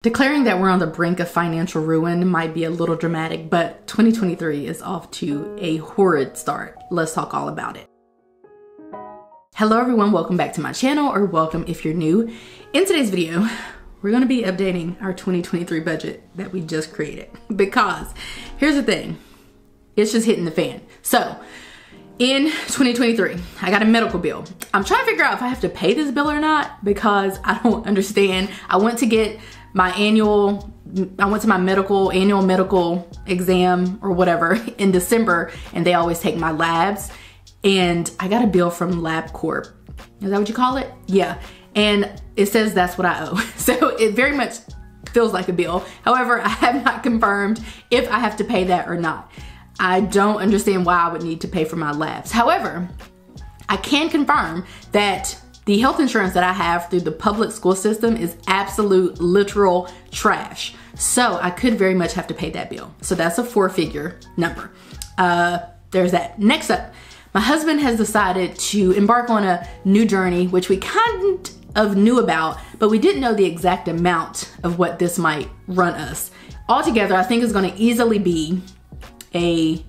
Declaring that we're on the brink of financial ruin might be a little dramatic, but 2023 is off to a horrid start. Let's talk all about it. Hello everyone, welcome back to my channel, or welcome if you're new. In today's video, we're gonna be updating our 2023 budget that we just created. Because here's the thing, it's just hitting the fan. So in 2023, I got a medical bill. I'm trying to figure out if I have to pay this bill or not because I don't understand. I went to my annual medical exam or whatever in December, and they always take my labs, and I got a bill from LabCorp. Is that what you call it? Yeah, and it says that's what I owe. So it very much feels like a bill. However, I have not confirmed if I have to pay that or not. I don't understand why I would need to pay for my labs. However, I can confirm that the health insurance that I have through the public school system is absolute literal trash. So I could very much have to pay that bill. So that's a 4-figure number. There's that. Next up, my husband has decided to embark on a new journey, which we kind of knew about, but we didn't know the exact amount of what this might run us. Altogether, I think it's gonna easily be a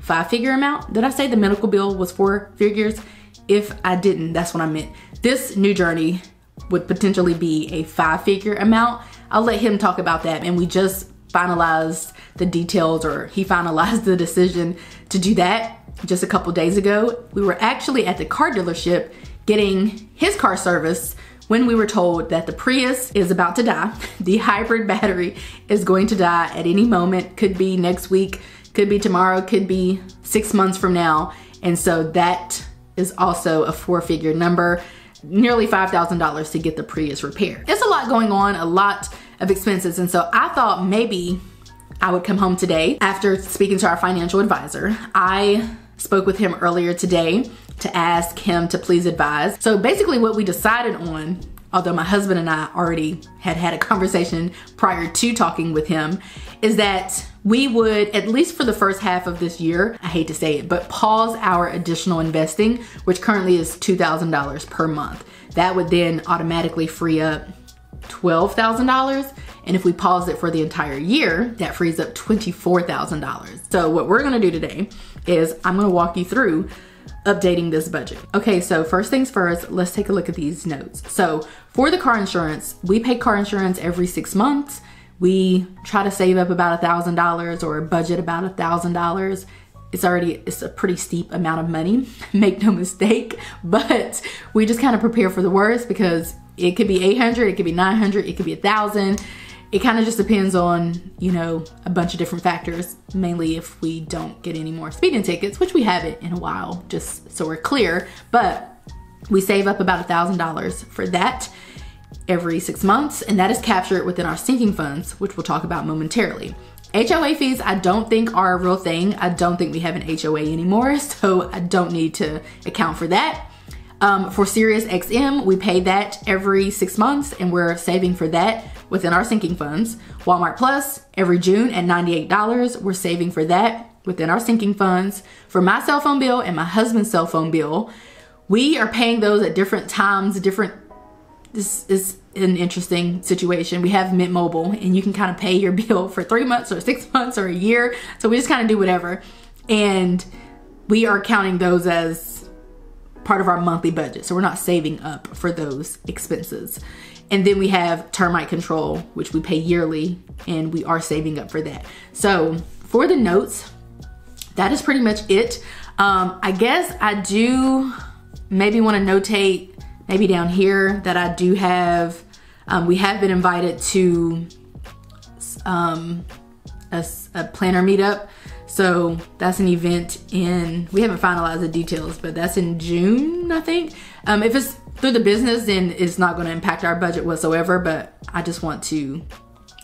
5-figure amount. Did I say the medical bill was 4 figures? If I didn't, that's what I meant. This new journey would potentially be a 5-figure amount. I'll let him talk about that. And we just finalized the details, or he finalized the decision to do that just a couple days ago. We were actually at the car dealership getting his car serviced when we were told that the Prius is about to die. The hybrid battery is going to die at any moment. Could be next week, could be tomorrow, could be 6 months from now. And so that is also a 4-figure number, nearly $5,000 to get the Prius repaired. It's a lot going on, a lot of expenses. And so I thought maybe I would come home today after speaking to our financial advisor. I spoke with him earlier today to ask him to please advise. So basically what we decided on, although my husband and I already had a conversation prior to talking with him, is that we would, at least for the first half of this year, I hate to say it, but pause our additional investing, which currently is $2,000 per month. That would then automatically free up $12,000. And if we pause it for the entire year, that frees up $24,000. So what we're gonna do today is I'm gonna walk you through updating this budget. Okay, so first things first, let's take a look at these notes. So for the car insurance, we pay car insurance every 6 months. We try to save up about $1,000 or budget about $1,000. It's a pretty steep amount of money, make no mistake, but we just kind of prepare for the worst because it could be 800, it could be 900, it could be 1,000. It kind of just depends on, you know, a bunch of different factors, mainly if we don't get any more speeding tickets, which we haven't in a while, just so we're clear, but we save up about $1,000 for that every 6 months, and that is captured within our sinking funds, which we'll talk about momentarily. HOA fees, I don't think are a real thing. I don't think we have an HOA anymore, so I don't need to account for that. For SiriusXM, we pay that every 6 months, and we're saving for that within our sinking funds. Walmart Plus, every June at $98, we're saving for that within our sinking funds. For my cell phone bill and my husband's cell phone bill, we are paying those at different times, this is an interesting situation. We have Mint Mobile, and you can kind of pay your bill for 3 months or 6 months or a year. So we just kind of do whatever. And we are counting those as part of our monthly budget. So we're not saving up for those expenses. And then we have termite control, which we pay yearly, and we are saving up for that. So for the notes, that is pretty much it. I guess I do maybe want to notate maybe down here that I do have, we have been invited to a planner meetup. So that's an event we haven't finalized the details, but that's in June, I think. If it's through the business, then it's not gonna impact our budget whatsoever, but I just want to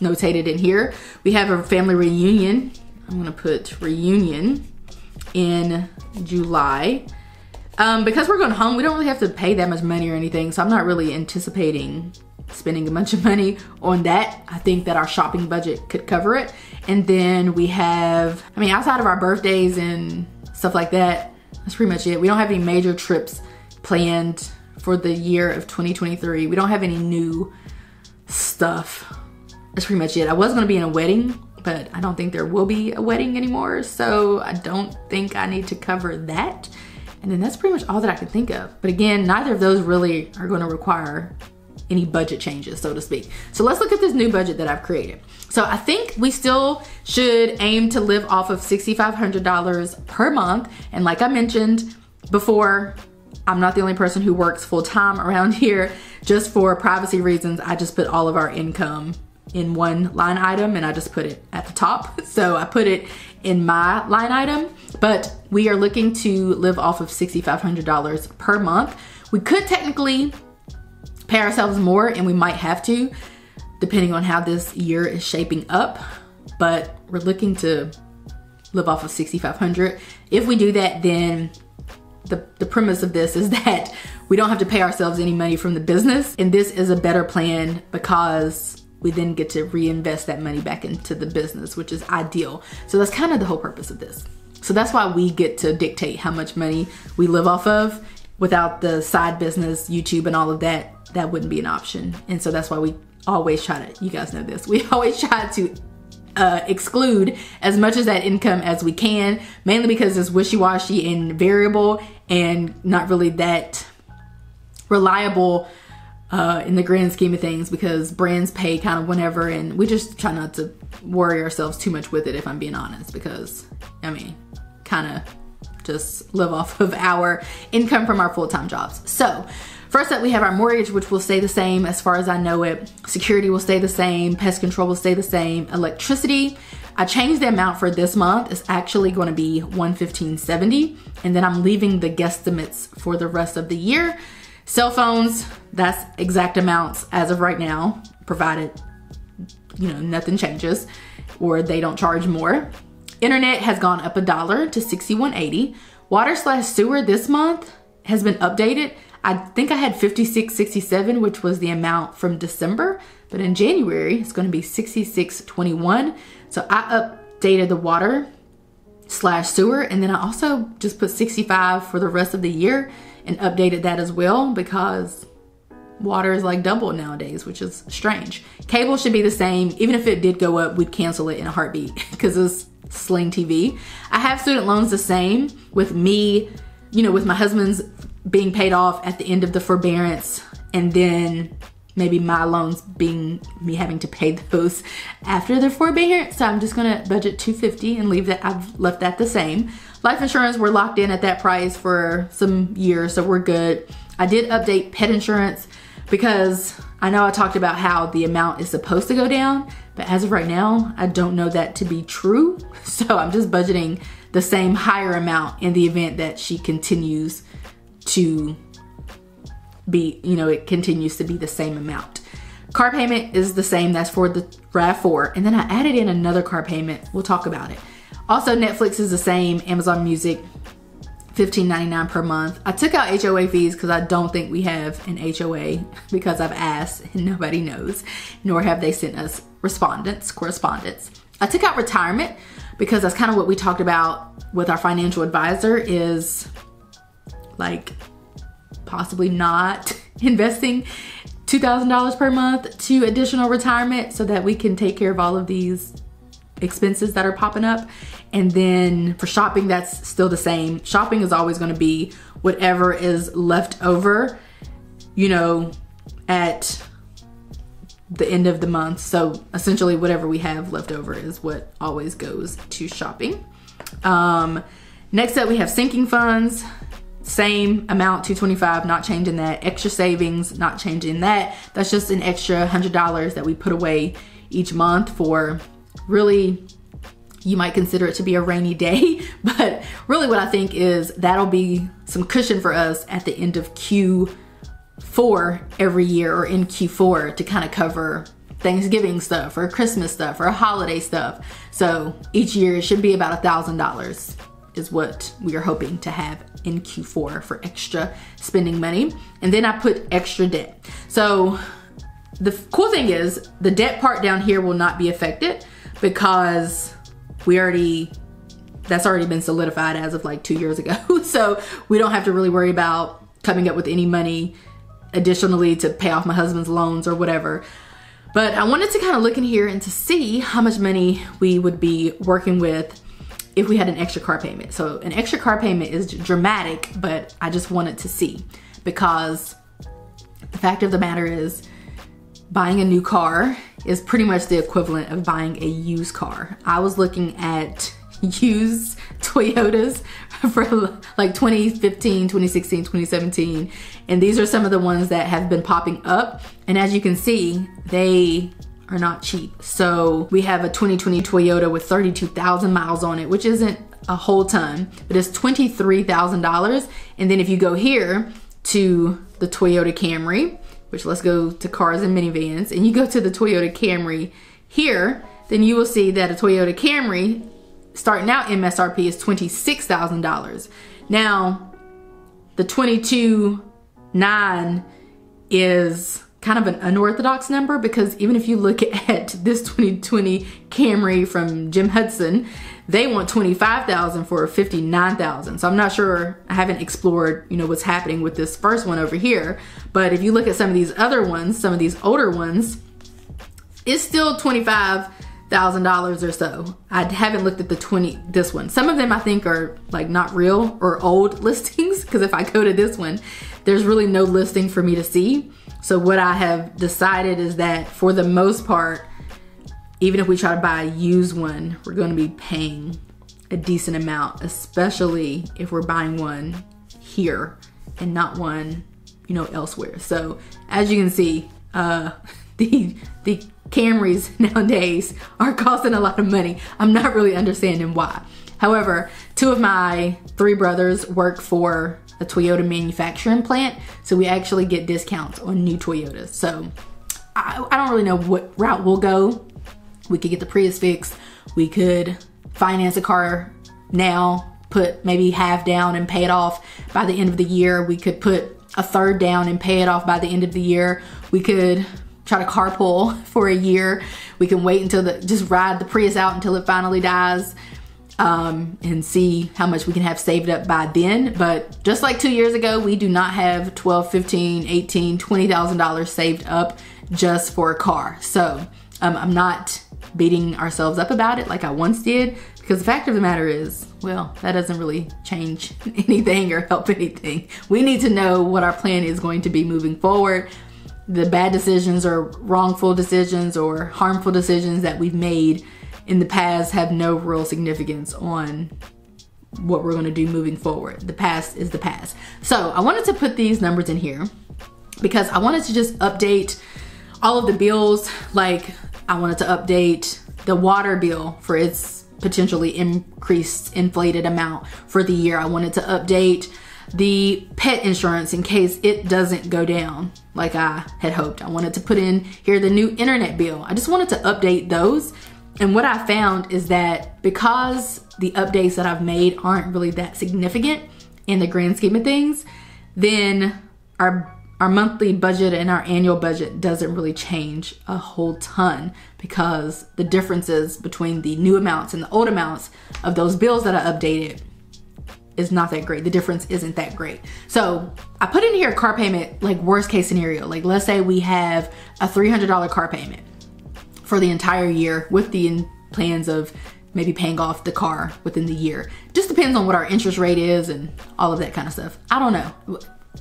notate it in here. We have a family reunion. I'm gonna put reunion in July. Because we're going home, we don't really have to pay that much money or anything, so I'm not really anticipating spending a bunch of money on that. I think that our shopping budget could cover it. And then we have, I mean, outside of our birthdays and stuff like that, that's pretty much it. We don't have any major trips planned for the year of 2023. We don't have any new stuff that's pretty much it. I was gonna be in a wedding, but I don't think there will be a wedding anymore, so I don't think I need to cover that. And then that's pretty much all that I can think of. But again, neither of those really are gonna require any budget changes, so to speak. So let's look at this new budget that I've created. So I think we still should aim to live off of $6,500 per month. And like I mentioned before, I'm not the only person who works full time around here. Just for privacy reasons, I just put all of our income in one line item and I just put it at the top. So I put it in my line item, but we are looking to live off of $6,500 per month. We could technically pay ourselves more, and we might have to, depending on how this year is shaping up, but we're looking to live off of $6,500. If we do that, then the premise of this is that we don't have to pay ourselves any money from the business, and this is a better plan because we then get to reinvest that money back into the business, which is ideal. So that's kind of the whole purpose of this. So that's why we get to dictate how much money we live off of. Without the side business, YouTube and all of that, that wouldn't be an option. And so that's why we always try to, you guys know this, we always try to exclude as much of that income as we can, mainly because it's wishy-washy and variable and not really that reliable in the grand scheme of things, because brands pay kind of whenever, and we just try not to worry ourselves too much with it, if I'm being honest, because I mean, kind of just live off of our income from our full-time jobs. So first up, we have our mortgage, which will stay the same as far as I know it. Security will stay the same. Pest control will stay the same. Electricity, I changed the amount for this month. It's actually going to be $115.70, and then I'm leaving the guesstimates for the rest of the year. Cell phones, that's exact amounts as of right now, provided, you know, nothing changes or they don't charge more. Internet has gone up $1 to $61.80. Water/sewer this month has been updated. I think I had $56.67, which was the amount from December, but in January it's going to be $66.21. So I updated the water/sewer, and then I also just put 65 for the rest of the year and updated that as well, because water is like double nowadays, which is strange. Cable should be the same. Even if it did go up, we'd cancel it in a heartbeat because it's Sling TV. I have student loans the same, with me, you know, with my husband's being paid off at the end of the forbearance, and then maybe my loans being me having to pay those after the forbearance. So I'm just gonna budget $250 and leave that. I've left that the same. Life insurance, we're locked in at that price for some years, so we're good. I did update pet insurance because I know I talked about how the amount is supposed to go down, but as of right now, I don't know that to be true. So I'm just budgeting the same higher amount in the event that she continues to be, you know, it continues to be the same amount. Car payment is the same, that's for the RAV4. And then I added in another car payment, we'll talk about it. Also, Netflix is the same, Amazon Music, $15.99 per month. I took out HOA fees because I don't think we have an HOA, because I've asked and nobody knows, nor have they sent us correspondence. I took out retirement because that's kind of what we talked about with our financial advisor, is like possibly not investing $2,000 per month to additional retirement so that we can take care of all of these expenses that are popping up. And then for shopping, that's still the same. Shopping is always going to be whatever is left over, you know, at the end of the month. So essentially whatever we have left over is what always goes to shopping. Next up, we have sinking funds. Same amount, $225, not changing that. Extra savings, not changing that. That's just an extra $100 that we put away each month for, really, you might consider it to be a rainy day, but really what I think is that'll be some cushion for us at the end of Q4 every year, or in Q4, to kind of cover Thanksgiving stuff or Christmas stuff or holiday stuff. So each year it should be about $1,000 is what we are hoping to have in Q4 for extra spending money. And then I put extra debt. So the cool thing is the debt part down here will not be affected, because that's already been solidified as of like 2 years ago. So we don't have to really worry about coming up with any money additionally to pay off my husband's loans or whatever. But I wanted to kind of look in here and to see how much money we would be working with if we had an extra car payment. So an extra car payment is dramatic, but I just wanted to see, because the fact of the matter is buying a new car is pretty much the equivalent of buying a used car. I was looking at used Toyotas for like 2015, 2016, 2017. And these are some of the ones that have been popping up. And as you can see, they are not cheap. So we have a 2020 Toyota with 32,000 miles on it, which isn't a whole ton, but it's $23,000. And then if you go here to the Toyota Camry, which let's go to cars and minivans, and you go to the Toyota Camry here, then you will see that a Toyota Camry starting out MSRP is $26,000. Now, the 22.9 is kind of an unorthodox number, because even if you look at this 2020 Camry from Jim Hudson, they want $25,000 for $59,000. So I'm not sure, I haven't explored, you know, what's happening with this first one over here. But if you look at some of these other ones, some of these older ones, it's still $25,000 or so. I haven't looked at this one. Some of them I think are like not real or old listings, because if I go to this one, there's really no listing for me to see. So what I have decided is that for the most part, even if we try to buy a used one, we're going to be paying a decent amount, especially if we're buying one here and not one, you know, elsewhere. So as you can see, the Camrys nowadays are costing a lot of money. I'm not really understanding why. However, 2 of my 3 brothers work for a Toyota manufacturing plant, so we actually get discounts on new Toyotas. So I don't really know what route we'll go. We could get the Prius fixed. We could finance a car now, put maybe half down and pay it off by the end of the year. We could put a third down and pay it off by the end of the year. We could try to carpool for a year. We can wait until just ride the Prius out until it finally dies, and see how much we can have saved up by then. But just like 2 years ago, we do not have $12, $15, $18, $20,000 saved up just for a car. So I'm not beating ourselves up about it like I once did, because the fact of the matter is, well, that doesn't really change anything or help anything. We need to know what our plan is going to be moving forward. The bad decisions or wrongful decisions or harmful decisions that we've made in the past have no real significance on what we're going to do moving forward. The past is the past. So I wanted to put these numbers in here because I wanted to just update all of the bills. Like, I wanted to update the water bill for its potentially increased inflated amount for the year. I wanted to update the pet insurance in case it doesn't go down like I had hoped. I wanted to put in here the new internet bill. I just wanted to update those. And what I found is that because the updates that I've made aren't really that significant in the grand scheme of things, then our monthly budget and our annual budget doesn't really change a whole ton, because the differences between the new amounts and the old amounts of those bills that I updated is not that great. The difference isn't that great. So I put in here a car payment, like worst case scenario. Like, let's say we have a $300 car payment for the entire year with the plans of maybe paying off the car within the year. Just depends on what our interest rate is and all of that kind of stuff. I don't know.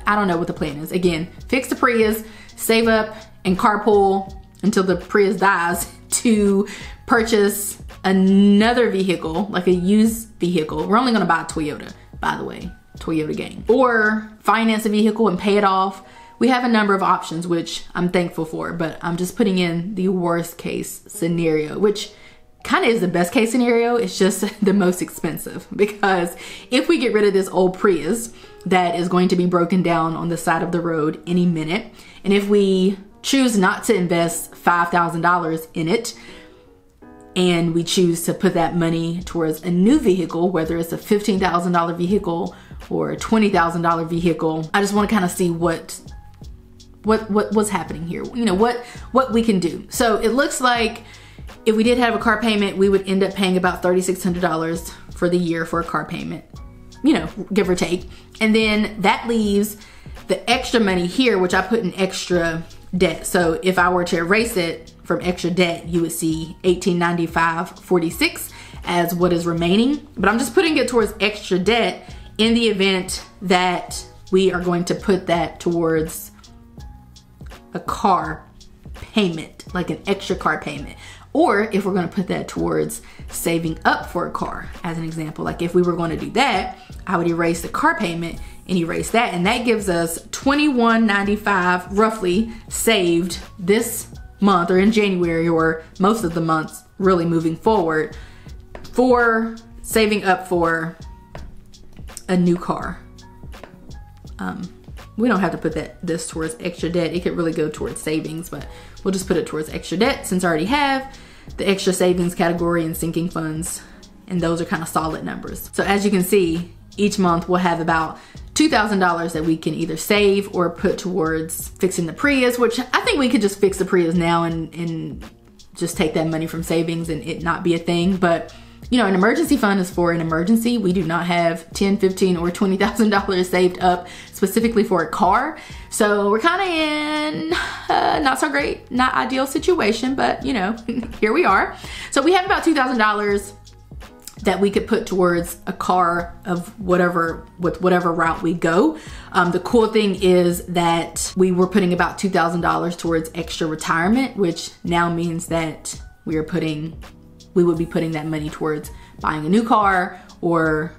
I don't know what the plan is. Again, fix the Prius, save up and carpool until the Prius dies to purchase another vehicle, like a used vehicle. We're only gonna buy a Toyota, by the way, Toyota gang. Or finance a vehicle and pay it off. We have a number of options, which I'm thankful for, but I'm just putting in the worst case scenario, which kind of is the best case scenario. It's just the most expensive, because if we get rid of this old Prius that is going to be broken down on the side of the road any minute, and if we choose not to invest $5,000 in it, and we choose to put that money towards a new vehicle, whether it's a $15,000 vehicle or a $20,000 vehicle, I just want to kind of see what's happening here. You know, what we can do. So it looks like if we did have a car payment, we would end up paying about $3,600 for the year for a car payment, you know, give or take. And then that leaves the extra money here, which I put in extra debt. So if I were to erase it, from extra debt, you would see $1895.46 as what is remaining. But I'm just putting it towards extra debt in the event that we are going to put that towards a car payment, like an extra car payment. Or if we're going to put that towards saving up for a car, as an example. Like if we were going to do that, I would erase the car payment and erase that. And that gives us $21.95 roughly saved this month, or in January, or most of the months really moving forward, for saving up for a new car. We don't have to put this towards extra debt. It could really go towards savings, but we'll just put it towards extra debt since I already have the extra savings category and sinking funds, and those are kind of solid numbers. So as you can see, each month we'll have about $2,000 that we can either save or put towards fixing the Prius, which I think we could just fix the Prius now and just take that money from savings and it not be a thing. But you know, an emergency fund is for an emergency. We do not have $10, $15, or $20,000 saved up specifically for a car. So we're kind of in not so great, not ideal situation, but you know, here we are. So we have about $2,000 that we could put towards a car of whatever route we go. The cool thing is that we were putting about $2,000 towards extra retirement, which now means that we would be putting that money towards buying a new car, or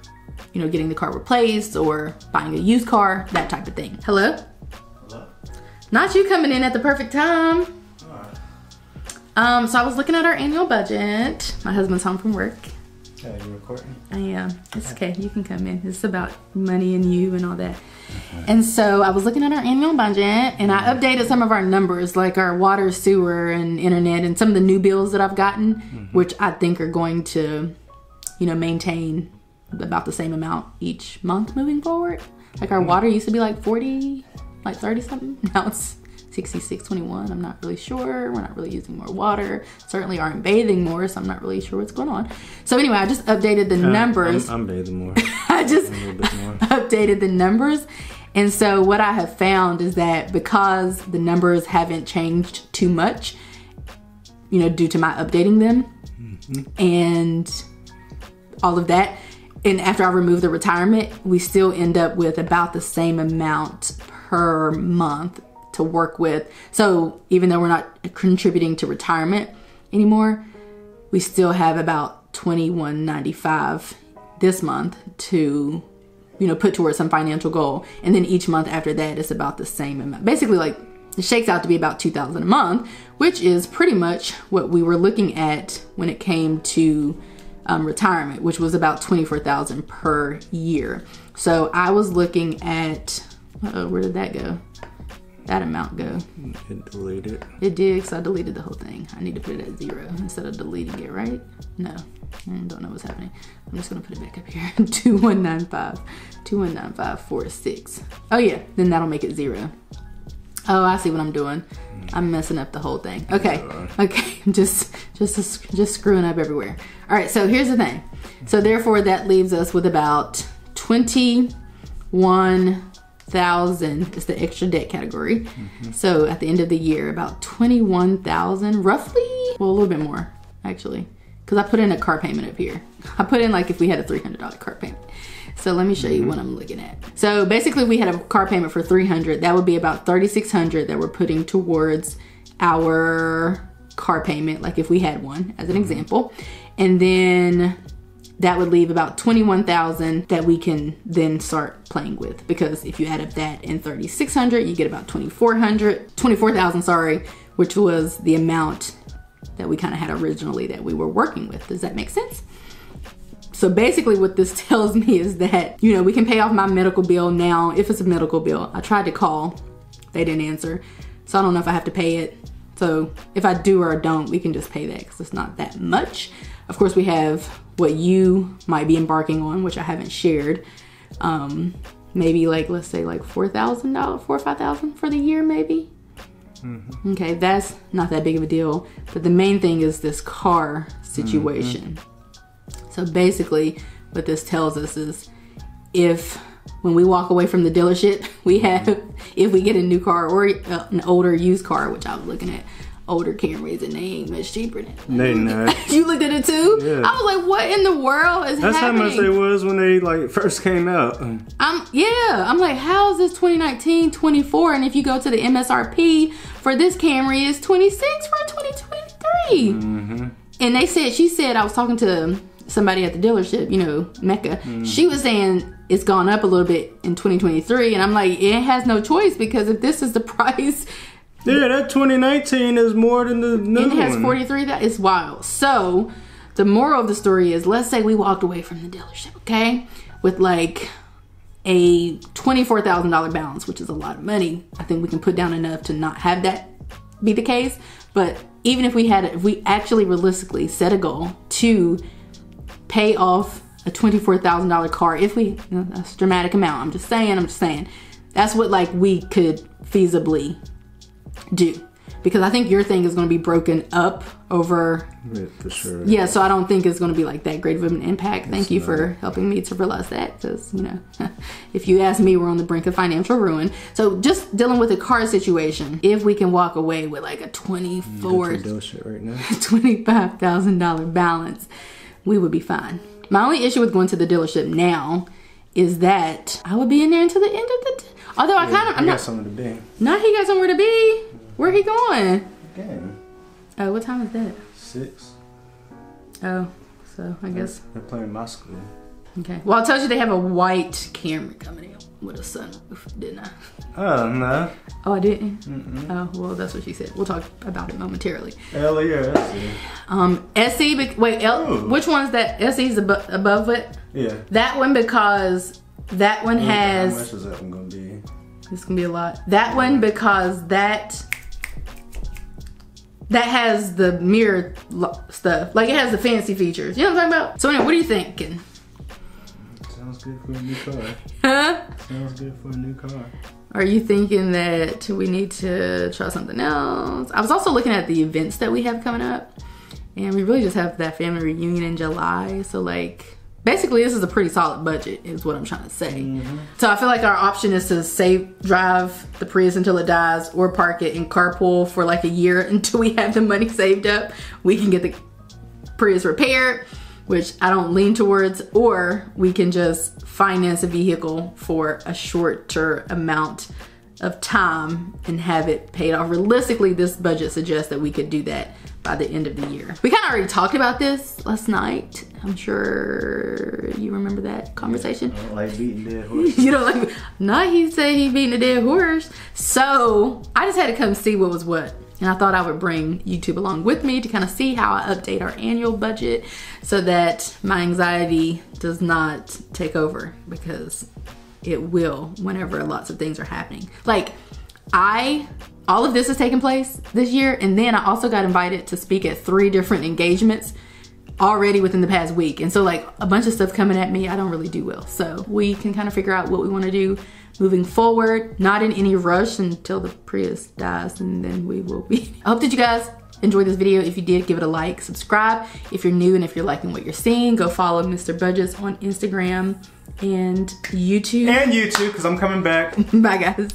you know, getting the car replaced, or buying a used car, that type of thing. Hello? Hello? Not you coming in at the perfect time. So I was looking at our annual budget. My husband's home from work. Yeah, you recording? I am. It's okay, you can come in. It's about money and you and all that. And so I was looking at our annual budget and I updated some of our numbers, like our water, sewer, and internet, and some of the new bills that I've gotten, which I think are going to, you know, maintain about the same amount each month moving forward. Like our water used to be like 40, like 30 something. Now it's 66.21. I'm not really sure. We're not really using more water. Certainly aren't bathing more, so I'm not really sure what's going on. So anyway, I just updated the numbers. I'm bathing more. I just a little bit more. updated the numbers. And so what I have found is that because the numbers haven't changed too much, you know, due to my updating them and all of that, and after I remove the retirement, we still end up with about the same amount per month to work with. So even though we're not contributing to retirement anymore, we still have about $21.95 this month to, you know, put towards some financial goal. And then each month after that, it's about the same amount. Basically, like, it shakes out to be about $2,000 a month, which is pretty much what we were looking at when it came to retirement, which was about $24,000 per year. So I was looking at, where did that go? That amount go? It deleted. It did, because I deleted the whole thing. I need to put it at 0 instead of deleting it, right? No, I don't know what's happening. I'm just gonna put it back up here. 2195.46. Oh yeah, then that'll make it 0. Oh, I see what I'm doing. I'm messing up the whole thing. Okay, okay, just screwing up everywhere. All right, so here's the thing. So therefore, that leaves us with about 21,000 is the extra debt category. So at the end of the year, about 21,000, roughly, well, a little bit more actually, because I put in a car payment up here. I put in like if we had a $300 car payment. So let me show you what I'm looking at. So basically we had a car payment for $300. That would be about $3,600 that we're putting towards our car payment, like if we had one, as an example. And then that would leave about 21,000 that we can then start playing with, because if you add up that and 3,600, you get about 24,000, sorry, which was the amount that we kind of had originally that we were working with. Does that make sense? So basically what this tells me is that, you know, we can pay off my medical bill now if it's a medical bill. I tried to call, they didn't answer. So I don't know if I have to pay it. So if I do or don't, we can just pay that because it's not that much. Of course, we have what you might be embarking on, which I haven't shared. Maybe like, let's say like $4,000, $4,000 or $5,000 for the year, maybe. Okay, that's not that big of a deal. But the main thing is this car situation. So basically what this tells us is when we walk away from the dealership, we have, if we get a new car or an older used car, which I was looking at, older Camrys and they ain't much cheaper than They not. You looked at it too? Yeah. I was like, what in the world is That's happening? how much they was when they like first came out. I'm like, how is this 2019 24? And if you go to the MSRP for this Camry, it's 26 for 2023. Mm-hmm. And she said, I was talking to somebody at the dealership, you know, Mecca. She was saying it's gone up a little bit in 2023. And I'm like, it has no choice because if this is the price. Yeah, that 2019 is more than the new one. It has 43. That is wild. So the moral of the story is, let's say we walked away from the dealership, okay, with like a $24,000 balance, which is a lot of money. I think we can put down enough to not have that be the case. But even if we actually realistically set a goal to pay off a $24,000 car, that's a dramatic amount. I'm just saying that's what like we could feasibly do, because I think your thing is going to be broken up over. Yeah, for sure. Yeah, so I don't think it's going to be like that great of an impact. Thank you for helping me to realize that, because you know, if you ask me, we're on the brink of financial ruin. So just dealing with a car situation, if we can walk away with like a $25,000 balance, we would be fine. My only issue with going to the dealership now is that I would be in there until the end of the day. Although I'm got not somewhere to be. Now he got somewhere to be. Where he going? Game. Oh, what time is that? 6. Oh, so I guess. They're playing my school. Okay. Well, I told you they have a white Camry coming in with a sunroof, didn't I? Oh, no. Oh, I didn't? Oh, well, that's what she said. We'll talk about it momentarily. Hell yeah, SE, wait, which one's that? SE's above it? Yeah. That one, because that one has. How much is that one gonna be? It's gonna be a lot. That one, because that has the mirror stuff. Like, it has the fancy features. You know what I'm talking about? So anyway, what are you thinking? Sounds good for a new car. Huh? Sounds good for a new car. Are you thinking that we need to try something else? I was also looking at the events that we have coming up, and we really just have that family reunion in July. So like, basically this is a pretty solid budget is what I'm trying to say. So I feel like our option is to drive the Prius until it dies, or park it and carpool for like a year until we have the money saved up. We can get the Prius repaired, which I don't lean towards, or we can just finance a vehicle for a shorter amount of time and have it paid off. Realistically, this budget suggests that we could do that by the end of the year. We kind of already talked about this last night. I'm sure you remember that conversation. I don't like beating dead horses. You don't like, not he said he beating a dead horse. So I just had to come see what was what. And I thought I would bring YouTube along with me to kind of see how I update our annual budget so that my anxiety does not take over, because it will whenever lots of things are happening. Like, all of this has taken place this year, and then I also got invited to speak at 3 different engagements already within the past week. And so like a bunch of stuff coming at me, I don't really do well. So we can kind of figure out what we want to do moving forward, not in any rush until the Prius dies, and then we will be. I hope that you guys enjoyed this video. If you did, give it a like, subscribe. If you're new and if you're liking what you're seeing, go follow Mr. Budgets on Instagram and YouTube. And YouTube, because I'm coming back. Bye guys.